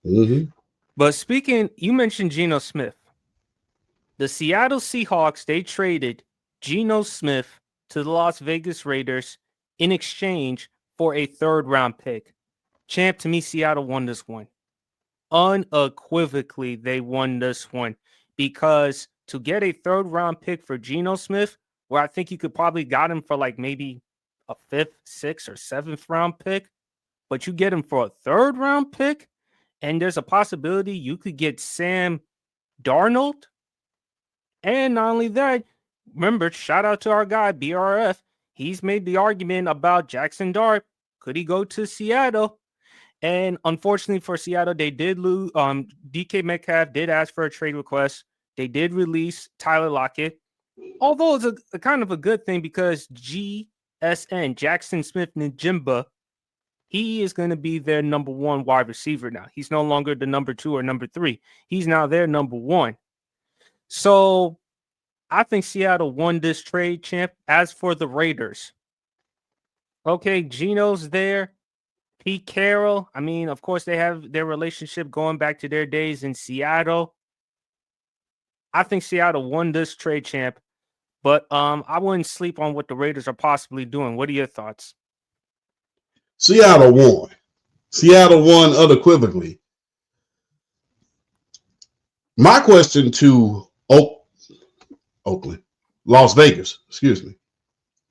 Mm-hmm. But speaking, you mentioned Geno Smith. The Seattle Seahawks, they traded Geno Smith to the Las Vegas Raiders in exchange for a third round pick. Champ, to me, Seattle won this one. Unequivocally, they won this one because to get a third round pick for Geno Smith, where I think you could probably got him for like maybe a fifth, sixth, or seventh round pick, but you get him for a third round pick, and there's a possibility you could get Sam Darnold. And not only that, remember, shout out to our guy, BRF. He's made the argument about Jackson Dart. Could he go to Seattle? And unfortunately for Seattle, they did lose. DK Metcalf did ask for a trade request. They did release Tyler Lockett, although it's a kind of a good thing because GSN, Jackson Smith Njimba, he is going to be their number one wide receiver now. He's no longer the number two or number three. He's now their number one. So I think Seattle won this trade, champ. As for the Raiders, okay, Geno's there. Pete Carroll, I mean, of course, they have their relationship going back to their days in Seattle. I think Seattle won this trade, champ, but I wouldn't sleep on what the Raiders are possibly doing. What are your thoughts? Seattle won. Seattle won unequivocally. My question to Oakland, Las Vegas, excuse me.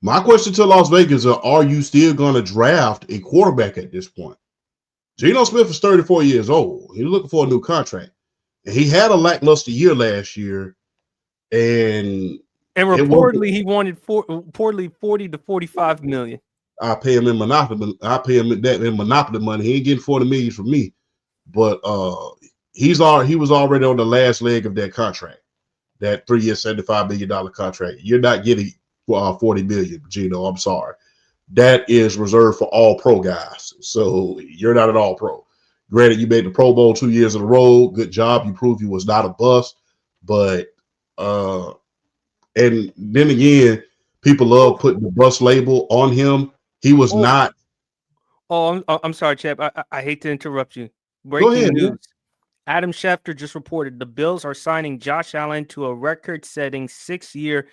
My question to Las Vegas are you still going to draft a quarterback at this point? Geno Smith is 34 years old. He's looking for a new contract. And he had a lackluster year last year. And reportedly, he wanted reportedly 40 to 45 million. I pay him in monopoly. I pay him that in monopoly money. He ain't getting 40 million from me. But he was already on the last leg of that contract, that 3-year, $75 million contract. You're not getting 40 million, Geno. I'm sorry. That is reserved for all pro guys. So you're not an all pro. Granted, you made the Pro Bowl 2 years in a row. Good job. You proved you was not a bust. But and then again, people love putting the bust label on him. He was not. Oh, I'm sorry, Chap. I hate to interrupt you. Go ahead, Breaking news. man. Adam Schefter just reported the Bills are signing Josh Allen to a record-setting 6-year,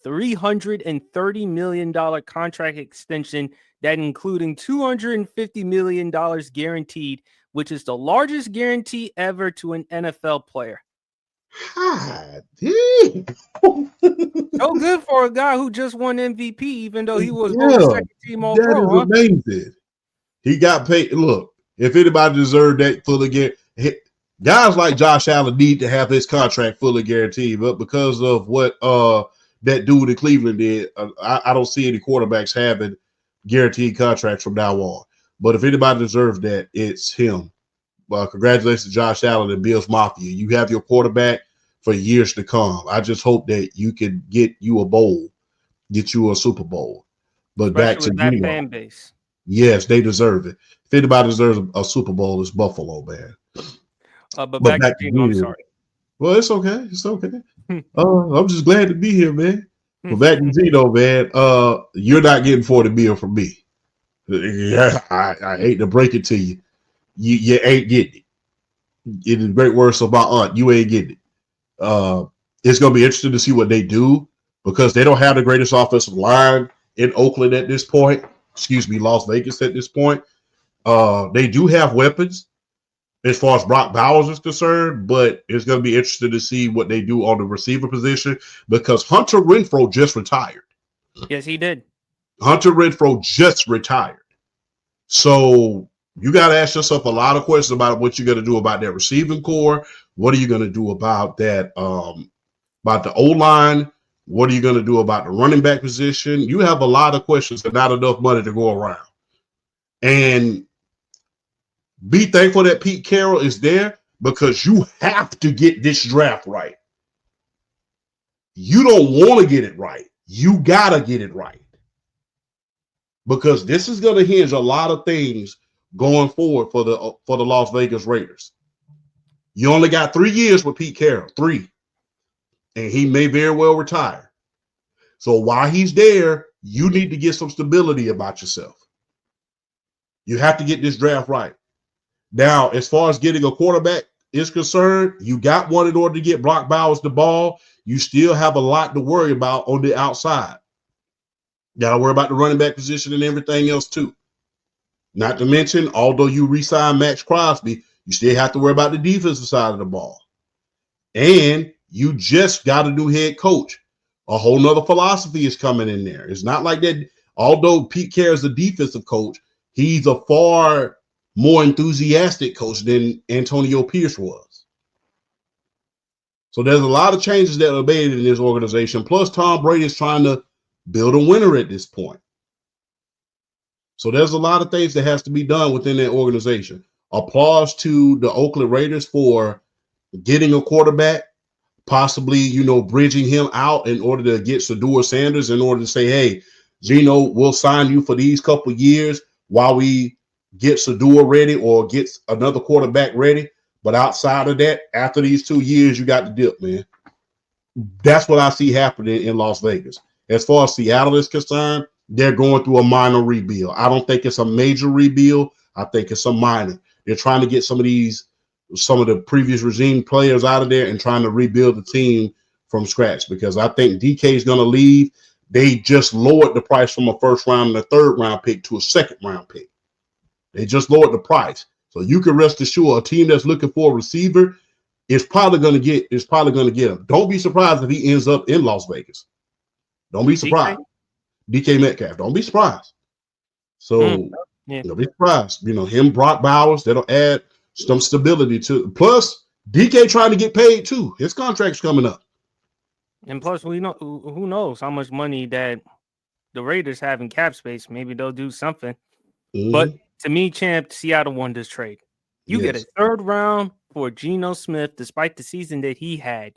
$330 million contract extension that including $250 million guaranteed, which is the largest guarantee ever to an NFL player. God damn. So good for a guy who just won MVP, even though he was second team all pro. That is amazing. He got paid. Look, if anybody deserved that fully guaranteed, guys like Josh Allen need to have his contract fully guaranteed, but because of what that dude in Cleveland did, I don't see any quarterbacks having guaranteed contracts from now on. But if anybody deserves that, it's him. Congratulations to Josh Allen and Bills Mafia. You have your quarterback for years to come. I just hope that you can get you a bowl, get you a Super Bowl. But especially back to that Geno. Fan base. Yes, they deserve it. If anybody deserves a Super Bowl, it's Buffalo, man. But back to Geno, I'm sorry. Well, it's okay. It's okay. I'm just glad to be here, man. But back to Geno, man. You're not getting 40 million from me. Yeah, I hate to break it to you. You ain't getting it. It is great words of my aunt. You ain't getting it. It's going to be interesting to see what they do because they don't have the greatest offensive line in Oakland at this point. Excuse me, Las Vegas at this point. They do have weapons as far as Brock Bowers is concerned, but it's going to be interesting to see what they do on the receiver position because Hunter Renfrow just retired. Yes, he did. Hunter Renfrow just retired. So you got to ask yourself a lot of questions about what you're going to do about that receiving core. What are you going to do about that, about the O-line? What are you going to do about the running back position? You have a lot of questions and not enough money to go around. And be thankful that Pete Carroll is there because you have to get this draft right. You don't want to get it right. You got to get it right. Because this is going to hinge a lot of things going forward for the Las Vegas Raiders. You only got 3 years with Pete Carroll, 3. And he may very well retire. So while he's there, you need to get some stability about yourself. You have to get this draft right. Now, as far as getting a quarterback is concerned, you got one in order to get Brock Bowers the ball. You still have a lot to worry about on the outside. Got to worry about the running back position and everything else too. Not to mention, although you re-sign Max Crosby, you still have to worry about the defensive side of the ball. And you just got a new head coach. A whole nother philosophy is coming in there. It's not like that. Although Pete Carroll is the defensive coach, he's a far more enthusiastic coach than Antonio Pierce was. So there's a lot of changes that are made in this organization. Plus, Tom Brady is trying to build a winner at this point. So there's a lot of things that has to be done within that organization. Applause to the Oakland Raiders for getting a quarterback, possibly, bridging him out in order to get Shedeur Sanders, in order to say, hey, Geno, we'll sign you for these couple of years while we get Shedeur ready or get another quarterback ready. But outside of that, after these 2 years, you got the dip, man. That's what I see happening in Las Vegas. As far as Seattle is concerned, they're going through a minor rebuild. I don't think it's a major rebuild. I think it's a minor. They're trying to get some of the previous regime players out of there and trying to rebuild the team from scratch, because I think DK is going to leave. They just lowered the price from a first round and a third round pick to a second round pick. They just lowered the price. So you can rest assured a team that's looking for a receiver is probably going to get him. Don't be surprised if he ends up in Las Vegas. Don't be surprised. DK Metcalf. Don't be surprised. So don't be surprised. Him, Brock Bowers, that'll add some stability to. Plus, DK trying to get paid too. His contract's coming up. And plus, we know who knows how much money that the Raiders have in cap space. Maybe they'll do something. Mm-hmm. But to me, champ, Seattle won this trade. You get a third round for Geno Smith, despite the season that he had.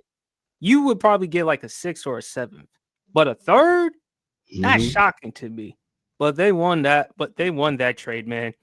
You would probably get like a 6th or a 7th. But a third? That's shocking to me. But they won that. But they won that trade, man.